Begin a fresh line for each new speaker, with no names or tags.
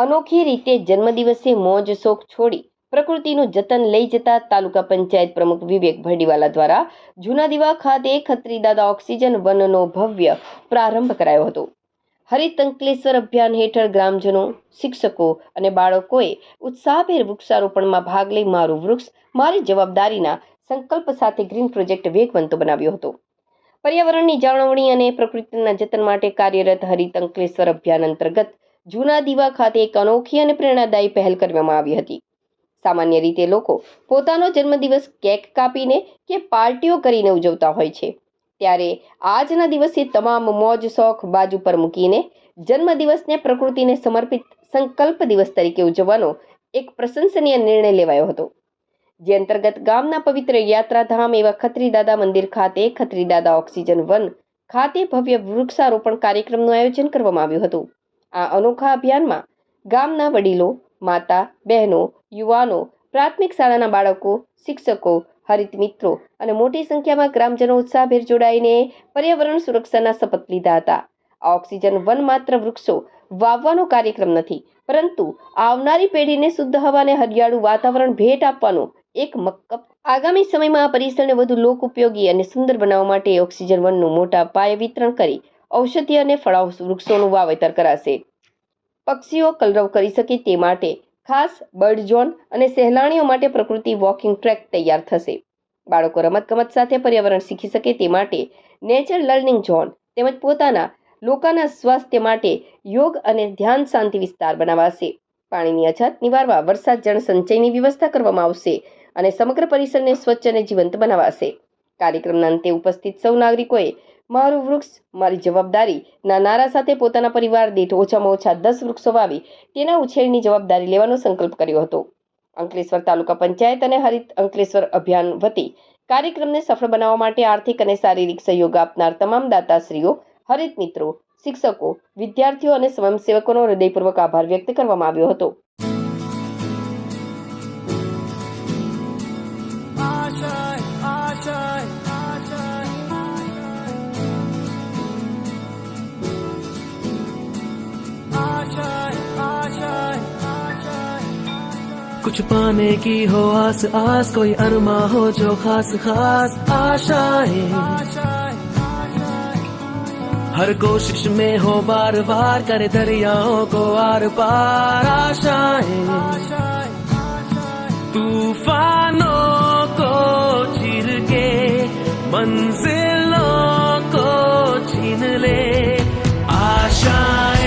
અનોખી રીતે જન્મદિવસે મોજ શોખ છોડી પ્રકૃતિનું જતન લઈ જતા તાલુકા પંચાયત પ્રમુખ વિવેક ભરડીવાલા દ્વારા જૂના દીવા ખાતે ખત્રી દાદા ઓક્સિજન વનનો ભવ્ય પ્રારંભ કરાયો હતો. હરિત અંકલેશ્વર અભિયાન હેઠળ ગ્રામજનો, શિક્ષકો અને બાળકોએ ઉત્સાહભેર વૃક્ષારોપણમાં ભાગ લઈ મારું વૃક્ષ મારી જવાબદારીના સંકલ્પ સાથે ગ્રીન પ્રોજેક્ટ વેગવંતો બનાવ્યો હતો. પર્યાવરણની જાળવણી અને પ્રકૃતિના જતન માટે કાર્યરત હરિત અંકલેશ્વર અભિયાન અંતર્ગત જૂના દીવા ખાતે એક અનોખી અને પ્રેરણાદાયી પહેલ કરવામાં આવી હતી. સામાન્ય રીતે લોકો પોતાનો જન્મદિવસ કેક કાપીને કે પાર્ટીઓ કરીને ઉજવતા હોય છે, ત્યારે આજના દિવસે તમામ મોજ શોખ બાજુ પર મૂકીને જન્મદિવસને પ્રકૃતિને સમર્પિત સંકલ્પ દિવસ તરીકે ઉજવવાનો એક પ્રશંસનીય નિર્ણય લેવાયો હતો. જે અંતર્ગત ગામના પવિત્ર યાત્રાધામ એવા ખત્રી દાદા મંદિર ખાતે ખત્રી દાદા ઓક્સિજન વન ખાતે ભવ્ય વૃક્ષારોપણ કાર્યક્રમનું આયોજન કરવામાં આવ્યું હતું. આ અનોખા અભિયાનમાં ગામના વડીલો, માતા, બહેનો, યુવાનો, પ્રાથમિક શાળાના બાળકો, શિક્ષકો, હરિત મિત્રો અને મોટી સંખ્યામાં ગ્રામજનો ઉત્સાહભેર જોડાઈને પર્યાવરણ સુરક્ષાના શપથ લીધા હતા. આ ઓક્સિજન વન માત્ર વૃક્ષો વાવવાનો કાર્યક્રમ નથી, પરંતુ આવનારી પેઢીને શુદ્ધ હવા અને હરિયાળું વાતાવરણ ભેટ આપવાનો એક મક્કમ. આગામી સમયમાં આ પરિસરને વધુ લોક ઉપયોગી અને સુંદર બનાવવા માટે ઓક્સિજન વનનું મોટા પાયે વિતરણ કરી ઔષધીય અને ફળાઉ વૃક્ષોનું વાવેતર કરાશે. પક્ષીઓ કલરવ કરી શકે તે માટે ખાસ બર્ડ ઝોન અને સહેલાણીઓ માટે પ્રકૃતિ વોકિંગ ટ્રેક તૈયાર થશે. બાળકો રમતગમત સાથે પર્યાવરણ શીખી શકે તે માટે નેચર લર્નિંગ ઝોન તેમજ પોતાના લોકોના સ્વાસ્થ્ય માટે યોગ અને ધ્યાન શાંતિ વિસ્તાર બનાવાશે. પાણીની અછત નિવારવા વરસાદ જળ સંચયની વ્યવસ્થા કરવામાં આવશે અને સમગ્ર પરિસરને સ્વચ્છ અને જીવંત બનાવાશે. કાર્યક્રમના અંતે ઉપસ્થિત સૌ નાગરિકોએ મારું વૃક્ષ મારી જવાબદારીના નારા સાથે પોતાના પરિવાર દીઠ ઓછામાં ઓછા 10 વૃક્ષો વાવી તેના ઉછેરની જવાબદારી લેવાનો સંકલ્પ કર્યો હતો. અંકલેશ્વર તાલુકા પંચાયત અને હરિત અંકલેશ્વર અભિયાન વતી કાર્યક્રમને સફળ બનાવવા માટે આર્થિક અને શારીરિક સહયોગ આપનાર તમામ દાતાશ્રીઓ, હરિત મિત્રો, શિક્ષકો, વિદ્યાર્થીઓ અને સ્વયંસેવકોનો હૃદયપૂર્વક આભાર વ્યક્ત કરવામાં આવ્યો હતો.
कुछ पाने की हो आस आस, कोई अरमा हो जो खास खास आशाएं, हर कोशिश में हो बार बार, करे दरियाओं को आर पार आशाएं, तूफानों को चीर के मंजिलों को छीन ले आशाएं.